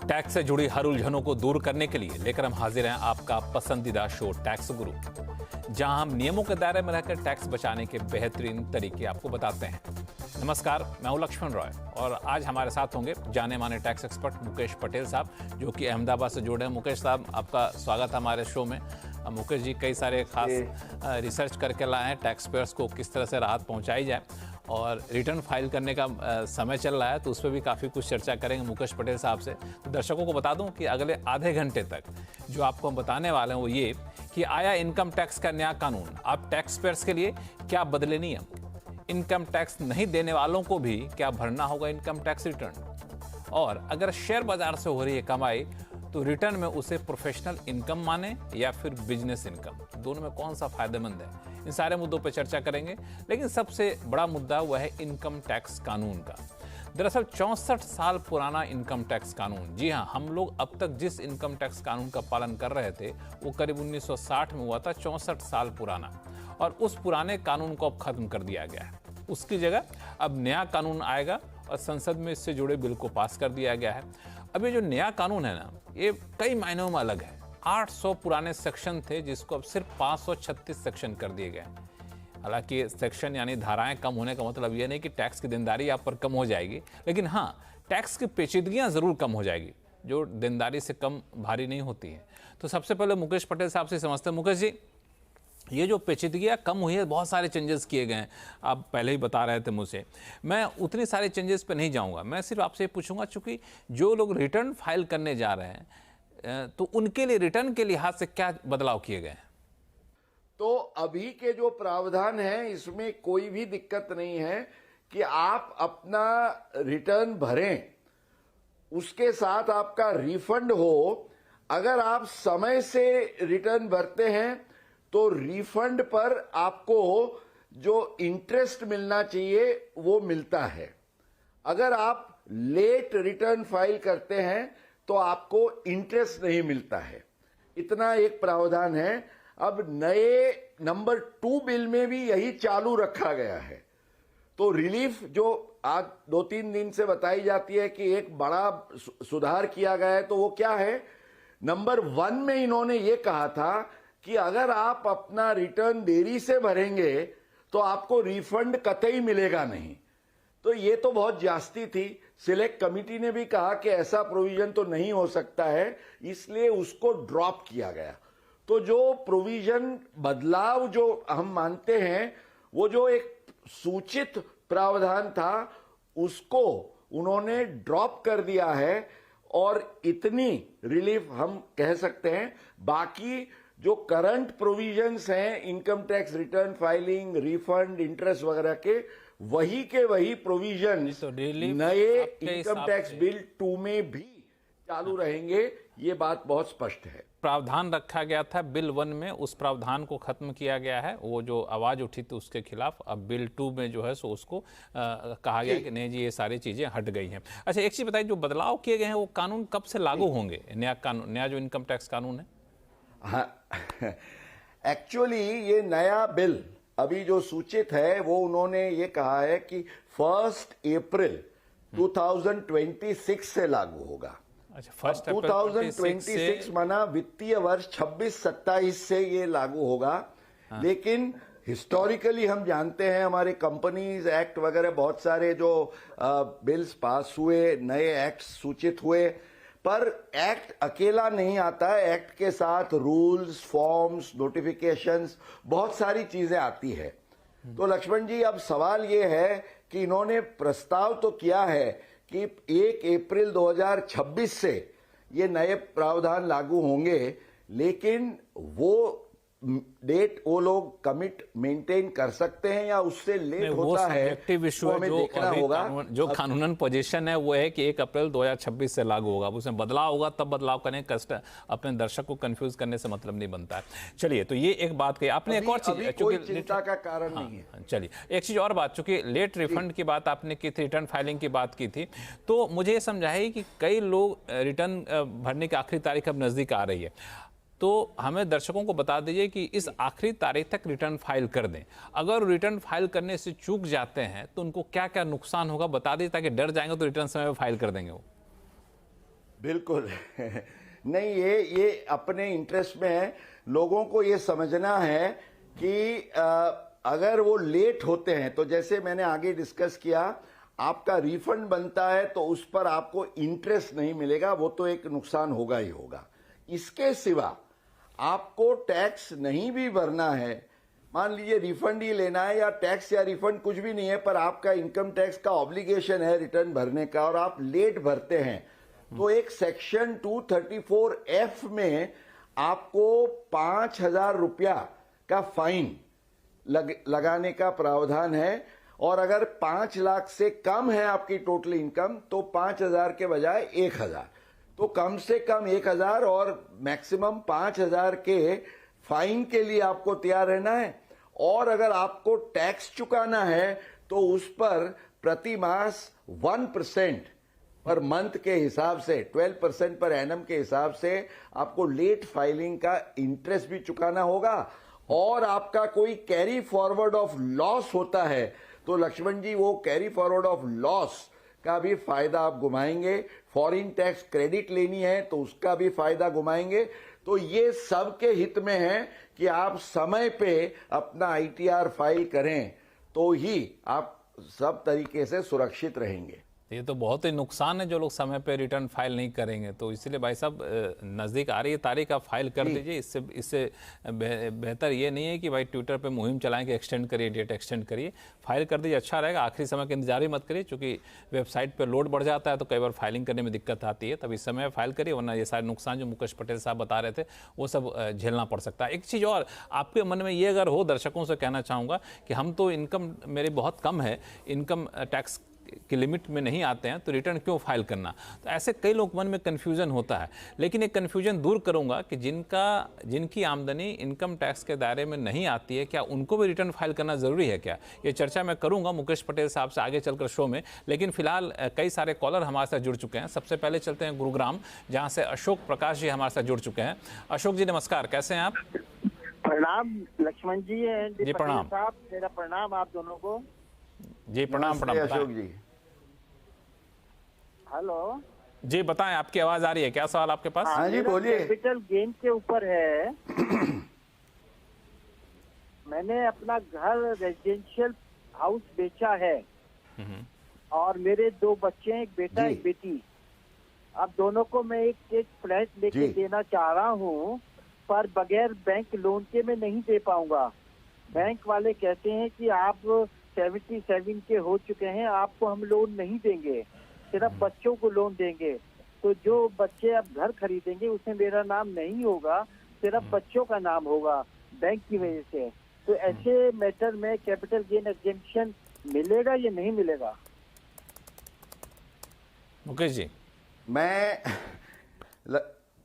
Tax से जुड़ी हर उलझनों को दूर करने के लिए लेकर हम हाजिर हैं आपका पसंदीदा शो टैक्स गुरु, जहां हम नियमों के दायरे में रहकर टैक्स बचाने के बेहतरीन तरीके आपको बताते हैं। नमस्कार, मैं हूं लक्ष्मण रॉय और आज हमारे साथ होंगे जाने माने टैक्स एक्सपर्ट मुकेश पटेल साहब, जो कि अहमदाबाद से जुड़े हैं। मुकेश साहब, आपका स्वागत है हमारे शो में। मुकेश जी कई सारे खास रिसर्च करके लाए हैं टैक्स पेयर्स को किस तरह से राहत पहुंचाई जाए, और रिटर्न फाइल करने का समय चल रहा है तो उस पर भी काफ़ी कुछ चर्चा करेंगे मुकेश पटेल साहब से। तो दर्शकों को बता दूं कि अगले आधे घंटे तक जो आपको हम बताने वाले हैं वो ये कि आया इनकम टैक्स का नया कानून, अब टैक्स पेयर्स के लिए क्या बदले नियम, इनकम टैक्स नहीं देने वालों को भी क्या भरना होगा इनकम टैक्स रिटर्न, और अगर शेयर बाजार से हो रही है कमाई तो रिटर्न में उसे प्रोफेशनल इनकम माने या फिर बिजनेस इनकम, दोनों में कौन सा फायदेमंद है। इन सारे मुद्दों पर चर्चा करेंगे, लेकिन सबसे बड़ा मुद्दा वह है इनकम टैक्स कानून का। दरअसल 64 साल पुराना इनकम टैक्स कानून, जी हाँ, हम लोग अब तक जिस इनकम टैक्स कानून का पालन कर रहे थे वो करीब 1960 में हुआ था, 64 साल पुराना, और उस पुराने कानून को अब खत्म कर दिया गया है। उसकी जगह अब नया कानून आएगा और संसद में इससे जुड़े बिल को पास कर दिया गया है। अब ये जो नया कानून है ना, ये कई मायनों में अलग है। 800 पुराने सेक्शन थे जिसको अब सिर्फ 536 सेक्शन कर दिए गए। हालांकि सेक्शन यानी धाराएं कम होने का मतलब ये नहीं कि टैक्स की देनदारी आप पर कम हो जाएगी, लेकिन हाँ, टैक्स की पेचीदगियां जरूर कम हो जाएगी जो देनदारी से कम भारी नहीं होती है। तो सबसे पहले मुकेश पटेल साहब से समझते हैं। मुकेश जी, ये जो पेचीदगियाँ कम हुई है, बहुत सारे चेंजेस किए गए हैं, आप पहले ही बता रहे थे मुझसे। मैं उतनी सारे चेंजेस पे नहीं जाऊंगा, मैं सिर्फ आपसे ये पूछूंगा, चूंकि जो लोग रिटर्न फाइल करने जा रहे हैं तो उनके लिए रिटर्न के लिहाज से क्या बदलाव किए गए हैं? तो अभी के जो प्रावधान है इसमें कोई भी दिक्कत नहीं है कि आप अपना रिटर्न भरें, उसके साथ आपका रिफंड हो। अगर आप समय से रिटर्न भरते हैं तो रिफंड पर आपको जो इंटरेस्ट मिलना चाहिए वो मिलता है। अगर आप लेट रिटर्न फाइल करते हैं तो आपको इंटरेस्ट नहीं मिलता है। इतना एक प्रावधान है। अब नए नंबर 2 बिल में भी यही चालू रखा गया है। तो रिलीफ जो आज 2-3 दिन से बताई जाती है कि एक बड़ा सुधार किया गया है, तो वो क्या है? नंबर 1 में इन्होंने ये कहा था कि अगर आप अपना रिटर्न देरी से भरेंगे तो आपको रिफंड कतई मिलेगा नहीं। तो ये तो बहुत ज्यादती थी। सिलेक्ट कमिटी ने भी कहा कि ऐसा प्रोविजन तो नहीं हो सकता है, इसलिए उसको ड्रॉप किया गया। तो जो प्रोविजन बदलाव जो हम मानते हैं, वो जो एक सूचित प्रावधान था उसको उन्होंने ड्रॉप कर दिया है, और इतनी रिलीफ हम कह सकते हैं। बाकी जो करंट प्रोविजंस हैं income tax return filing, refund, interest वगैरह के, वही के वही प्रोविजन नए इनकम टैक्स बिल 2 में भी चालू रहेंगे। ये बात बहुत स्पष्ट है। प्रावधान रखा गया था बिल 1 में, उस प्रावधान को खत्म किया गया है। वो जो आवाज उठी थी उसके खिलाफ, अब बिल 2 में जो है सो उसको कहा गया कि नहीं जी, ये सारी चीजें हट गई हैं। अच्छा, एक चीज बताइए, जो बदलाव किए गए हैं वो कानून कब से लागू होंगे? नया कानून, नया जो इनकम टैक्स कानून है। हाँ, एक्चुअली ये नया बिल अभी जो सूचित है वो उन्होंने ये कहा है कि 1 अप्रैल 2026 से लागू होगा। अच्छा, 1 अप्रैल 2026 माना वित्तीय वर्ष 26-27 से ये लागू होगा। हाँ। लेकिन हिस्टोरिकली हम जानते हैं हमारे कंपनीज एक्ट वगैरह बहुत सारे जो बिल्स पास हुए, नए एक्ट सूचित हुए, पर एक्ट अकेला नहीं आता है। एक्ट के साथ रूल्स, फॉर्म्स, नोटिफिकेशंस, बहुत सारी चीजें आती है। तो लक्ष्मण जी, अब सवाल ये है कि इन्होंने प्रस्ताव तो किया है कि 1 अप्रैल 2026 से ये नए प्रावधान लागू होंगे, लेकिन वो डेट वो लोग कमिट मेंटेन कर सकते हैं या उससे लेट होता है, वो हमें देखना होगा। जो कानूनन पोजीशन है वो है कि 1 अप्रैल 2026 से लागू होगा। उसमें बदलाव होगा तब बदलाव करें, अपने दर्शक को कंफ्यूज करने से मतलब नहीं बनता है। चलिए, तो ये एक बात कही आपने। एक और चीज, कोई चिंता का कारण नहीं है। चलिए, एक चीज और बात, चूंकि लेट रिफंड की बात आपने की थी, रिटर्न फाइलिंग की बात की थी, तो मुझे ये समझाइए कि कई लोग रिटर्न भरने की आखिरी तारीख अब नजदीक आ रही है, तो हमें दर्शकों को बता दीजिए कि इस आखिरी तारीख तक रिटर्न फाइल कर दें। अगर रिटर्न फाइल करने से चूक जाते हैं तो उनको क्या क्या नुकसान होगा, बता दीजिए, ताकि डर जाएंगे तो रिटर्न समय में फाइल कर देंगे वो। बिल्कुल नहीं, ये अपने इंटरेस्ट में है। लोगों को ये समझना है कि अगर वो लेट होते हैं तो जैसे मैंने आगे डिस्कस किया, आपका रिफंड बनता है तो उस पर आपको इंटरेस्ट नहीं मिलेगा, वो तो एक नुकसान होगा ही होगा। इसके सिवा आपको टैक्स नहीं भी भरना है, मान लीजिए रिफंड ही लेना है या टैक्स या रिफंड कुछ भी नहीं है, पर आपका इनकम टैक्स का ऑब्लिगेशन है रिटर्न भरने का और आप लेट भरते हैं, तो एक सेक्शन 234F में आपको 5,000 रुपया का फाइन लगाने का प्रावधान है। और अगर 5 लाख से कम है आपकी टोटल इनकम तो 5,000 के बजाय 1,000, तो कम से कम 1,000 और मैक्सिमम 5,000 के फाइन के लिए आपको तैयार रहना है। और अगर आपको टैक्स चुकाना है तो उस पर प्रति मास 1% पर मंथ के हिसाब से 12% पर एनम के हिसाब से आपको लेट फाइलिंग का इंटरेस्ट भी चुकाना होगा। और आपका कोई कैरी फॉरवर्ड ऑफ लॉस होता है तो लक्ष्मण जी वो कैरी फॉरवर्ड ऑफ लॉस का भी फायदा आप घुमाएंगे। फॉरेन टैक्स क्रेडिट लेनी है तो उसका भी फायदा घुमाएंगे। तो ये सबके हित में है कि आप समय पे अपना आईटीआर फाइल करें तो ही आप सब तरीके से सुरक्षित रहेंगे। ये तो बहुत ही नुकसान है जो लोग समय पे रिटर्न फाइल नहीं करेंगे। तो इसलिए भाई साहब नज़दीक आ रही है तारीख, आप फाइल कर दीजिए। इससे बेहतर ये नहीं है कि भाई ट्विटर पे मुहिम चलाएं कि एक्सटेंड करिए, डेट एक्सटेंड करिए। फाइल कर दीजिए, अच्छा रहेगा। आखिरी समय का इंतजार ही मत करिए, क्योंकि वेबसाइट पर लोड बढ़ जाता है तो कई बार फाइलिंग करने में दिक्कत आती है। तब इस समय फाइल करिए, वरना ये सारे नुकसान जो मुकेश पटेल साहब बता रहे थे वो सब झेलना पड़ सकता है। एक चीज़ और आपके मन में ये अगर हो, दर्शकों से कहना चाहूँगा कि हम तो इनकम मेरी बहुत कम है, इनकम टैक्स की लिमिट में नहीं आते हैं, तो रिटर्न क्यों फाइल करना। तो ऐसे कई लोग मन में कन्फ्यूजन होता है। लेकिन एक कन्फ्यूजन दूर करूंगा कि जिनकी आमदनी इनकम टैक्स के दायरे में नहीं आती है, क्या उनको भी रिटर्न फाइल करना जरूरी है क्या? ये चर्चा मैं करूंगा मुकेश पटेल साहब से आगे चलकर शो में। लेकिन फिलहाल कई सारे कॉलर हमारे साथ जुड़ चुके हैं। सबसे पहले चलते हैं गुरुग्राम, जहाँ से अशोक प्रकाश जी हमारे साथ जुड़ चुके हैं। अशोक जी नमस्कार, कैसे हैं आप? प्रणाम लक्ष्मण जी प्रणाम साहब, मेरा प्रणाम आप दोनों को जी। प्रणाम अशोक जी। हेलो जी, बताएं, आपकी आवाज आ रही है, क्या सवाल आपके पास? हाँ जी बोलिए। कैपिटल गेन के ऊपर है। मैंने अपना घर रेजिडेंशियल हाउस बेचा है और मेरे 2 बच्चे, एक बेटा एक बेटी। अब दोनों को मैं एक फ्लैट लेके देना चाह रहा हूँ, पर बगैर बैंक लोन के मैं नहीं दे पाऊंगा। बैंक वाले कहते हैं कि आप 77 के हो चुके हैं, आपको हम लोन नहीं देंगे, सिर्फ बच्चों को लोन देंगे। तो जो बच्चे अब घर खरीदेंगे उसमें मेरा नाम नहीं होगा, सिर्फ बच्चों का नाम होगा बैंक की वजह से। तो ऐसे मैटर में कैपिटल गेन एग्जेम्पशन मिलेगा या नहीं मिलेगा? मुकेश जी।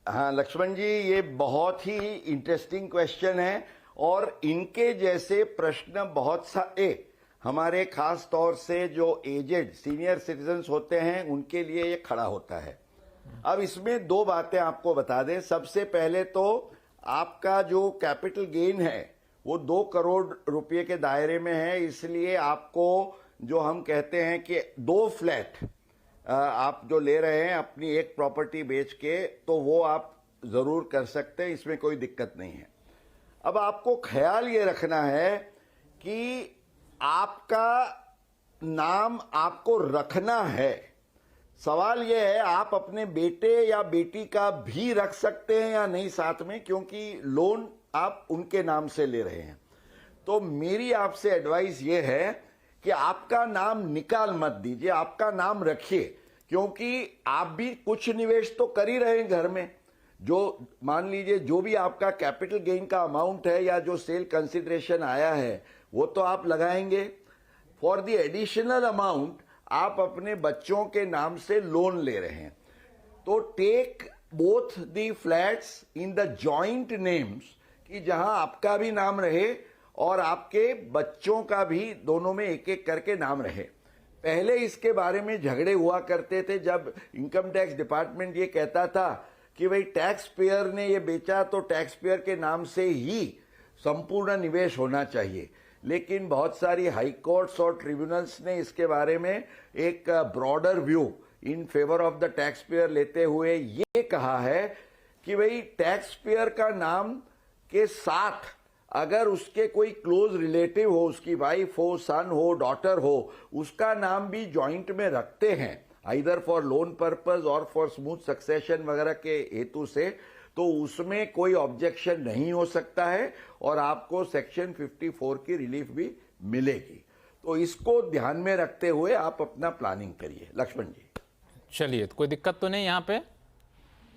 हाँ लक्ष्मण जी, ये बहुत ही इंटरेस्टिंग क्वेश्चन है और इनके जैसे प्रश्न बहुत सारे हमारे खास तौर से जो एजेड सीनियर सिटीजन्स होते हैं उनके लिए ये खड़ा होता है। अब इसमें 2 बातें आपको बता दें। सबसे पहले तो आपका जो कैपिटल गेन है वो 2 करोड़ रुपए के दायरे में है, इसलिए आपको जो हम कहते हैं कि 2 फ्लैट आप जो ले रहे हैं अपनी एक प्रॉपर्टी बेच के, तो वो आप जरूर कर सकते हैं, इसमें कोई दिक्कत नहीं है। अब आपको ख्याल ये रखना है कि आपका नाम आपको रखना है। सवाल यह है आप अपने बेटे या बेटी का भी रख सकते हैं या नहीं साथ में, क्योंकि लोन आप उनके नाम से ले रहे हैं। तो मेरी आपसे एडवाइस ये है कि आपका नाम निकाल मत दीजिए, आपका नाम रखिए, क्योंकि आप भी कुछ निवेश तो कर ही रहे हैं घर में। जो मान लीजिए जो भी आपका कैपिटल गेन का अमाउंट है या जो सेल कंसिडरेशन आया है वो तो आप लगाएंगे। फॉर द एडिशनल अमाउंट आप अपने बच्चों के नाम से लोन ले रहे हैं, तो take both the flats in the joint names, कि जहां आपका भी नाम रहे और आपके बच्चों का भी, दोनों में एक एक करके नाम रहे। पहले इसके बारे में झगड़े हुआ करते थे, जब इनकम टैक्स डिपार्टमेंट ये कहता था कि भाई टैक्स पेयर ने ये बेचा तो टैक्स पेयर के नाम से ही संपूर्ण निवेश होना चाहिए। लेकिन बहुत सारी हाई कोर्ट्स और ट्रिब्यूनल्स ने इसके बारे में एक broader view in favour of the tax payer लेते हुए ये कहा है कि भाई टैक्स पेयर का नाम के साथ अगर उसके कोई क्लोज रिलेटिव हो, उसकी वाइफ हो, सन हो, डॉटर हो, उसका नाम भी जॉइंट में रखते हैं आइदर फॉर लोन पर्पस और फॉर स्मूथ सक्सेशन वगैरह के हेतु से, तो उसमें कोई ऑब्जेक्शन नहीं हो सकता है और आपको सेक्शन 54 की रिलीफ भी मिलेगी। तो इसको ध्यान में रखते हुए आप अपना प्लानिंग करिए। लक्ष्मण जी, चलिए, तो कोई दिक्कत तो नहीं यहाँ पे?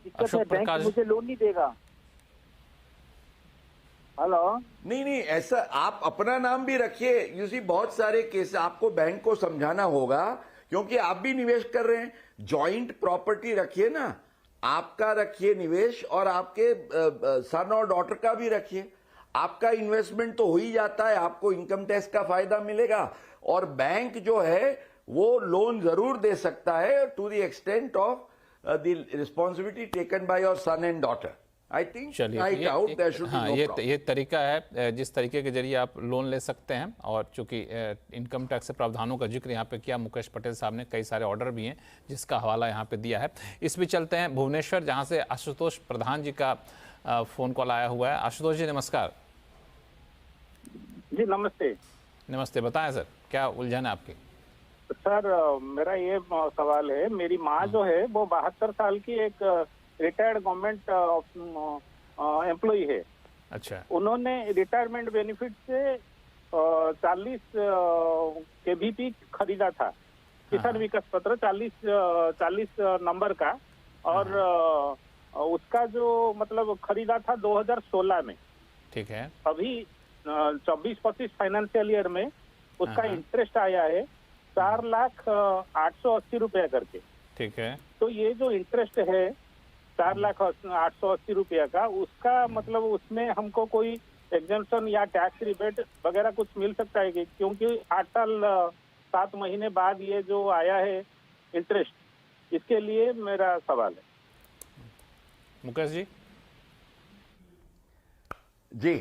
दिक्कत है, अशोक बैंक प्रकाश, मुझे लोन नहीं देगा। हेलो, नहीं ऐसा आप अपना नाम भी रखिए। यू सी बहुत सारे केस आपको बैंक को समझाना होगा क्योंकि आप भी निवेश कर रहे हैं। जॉइंट प्रॉपर्टी रखिए ना, आपका रखिए निवेश और आपके सन और डॉटर का भी रखिए। आपका इन्वेस्टमेंट तो हो ही जाता है, आपको इनकम टैक्स का फायदा मिलेगा और बैंक जो है वो लोन जरूर दे सकता है to the extent of the responsibility taken by your son and daughter. I think right out there should be no problem. ये तरीका है जिस तरीके के जरिए आप लोन ले सकते हैं। और चूंकि इनकम टैक्स से प्रावधानों का जिक्र यहाँ पे किया मुकेश पटेल साहब ने, कई सारे ऑर्डर भी हैं जिसका हवाला यहाँ पे दिया है। इस भी चलते हैं भुवनेश्वर, जहाँ से आशुतोष प्रधान जी का फोन कॉल आया हुआ है। आशुतोष जी नमस्कार। जी नमस्ते। नमस्ते, बताएं सर क्या उलझन है आपकी? सर मेरा ये सवाल है, मेरी माँ जो है वो 72 साल की एक रिटायर्ड गवर्नमेंट एम्प्लॉई है। अच्छा। उन्होंने रिटायरमेंट बेनिफिट से 40 केवीपी खरीदा था, किसान विकास पत्र 40 नंबर का, और उसका जो मतलब खरीदा था 2016 में। ठीक है। अभी 24-25 फाइनेंशियल ईयर में उसका इंटरेस्ट आया है 4,880 रुपया करके। ठीक है। तो ये जो इंटरेस्ट है 4,880 रुपया का, उसका मतलब उसमें हमको कोई एग्जेम्पशन या टैक्स रिबेट वगैरह कुछ मिल सकता है कि, क्योंकि 8 साल 7 महीने बाद ये जो आया है इंटरेस्ट, इसके लिए मेरा सवाल है। मुकेश जी। जी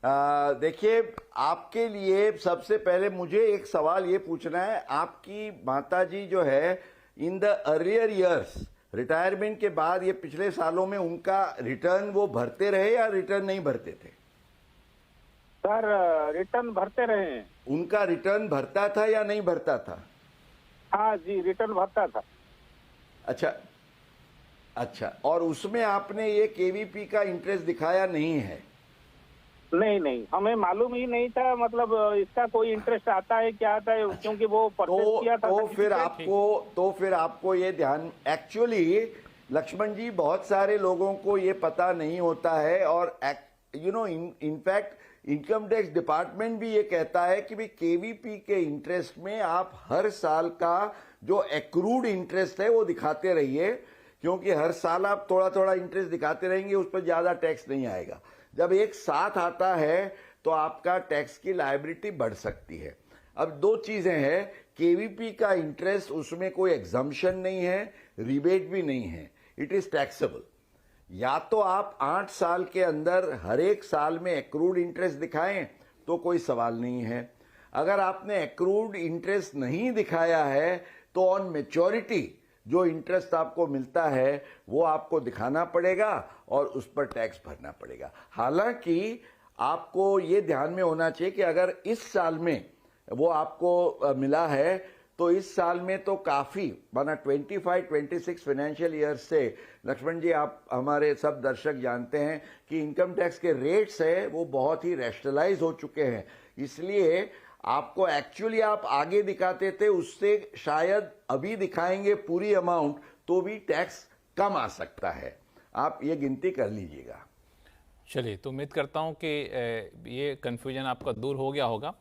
देखिए, आपके लिए सबसे पहले मुझे एक सवाल ये पूछना है। आपकी माताजी जो है in the earlier years, retirement के बाद ये पिछले सालों में उनका रिटर्न वो भरते रहे या रिटर्न नहीं भरते थे? सर रिटर्न भरते रहे हैं। उनका रिटर्न भरता था या नहीं भरता था? हाँ जी, रिटर्न भरता था। अच्छा, और उसमें आपने ये केवीपी का इंटरेस्ट दिखाया नहीं है? नहीं, हमें मालूम ही नहीं था, मतलब इसका कोई इंटरेस्ट आता है क्या आता है। अच्छा। क्योंकि वो परचेज किया था। तो फिर आपको ये ध्यान, एक्चुअली लक्ष्मण जी बहुत सारे लोगों को ये पता नहीं होता है और इनफैक्ट इनकम टैक्स डिपार्टमेंट भी ये कहता है कि भाई केवीपी के इंटरेस्ट में आप हर साल का जो एक्रूड इंटरेस्ट है वो दिखाते रहिए, क्योंकि हर साल आप थोड़ा थोड़ा इंटरेस्ट दिखाते रहेंगे, उस पर ज्यादा टैक्स नहीं आएगा। जब एक साथ आता है तो आपका टैक्स की लायबिलिटी बढ़ सकती है। अब दो चीजें हैं, केवीपी का इंटरेस्ट, उसमें कोई एग्जम्पशन नहीं है, रिबेट भी नहीं है, इट इज टैक्सेबल। या तो आप 8 साल के अंदर हर एक साल में एक्रूड इंटरेस्ट दिखाएं तो कोई सवाल नहीं है। अगर आपने एक्रूड इंटरेस्ट नहीं दिखाया है तो ऑन मैच्योरिटी जो इंटरेस्ट आपको मिलता है वो आपको दिखाना पड़ेगा और उस पर टैक्स भरना पड़ेगा। हालांकि आपको ये ध्यान में होना चाहिए कि अगर इस साल में वो आपको मिला है तो इस साल में तो काफी, माना 25-26 फाइनेंशियल ईयर से, लक्ष्मण जी आप हमारे सब दर्शक जानते हैं कि इनकम टैक्स के रेट्स है वो बहुत ही रैशनलाइज हो चुके हैं, इसलिए आपको एक्चुअली आप आगे दिखाते थे उससे शायद अभी दिखाएंगे पूरी अमाउंट तो भी टैक्स कम आ सकता है। आप ये गिनती कर लीजिएगा। चलिए, तो उम्मीद करता हूं कि ये कंफ्यूजन आपका दूर हो गया होगा।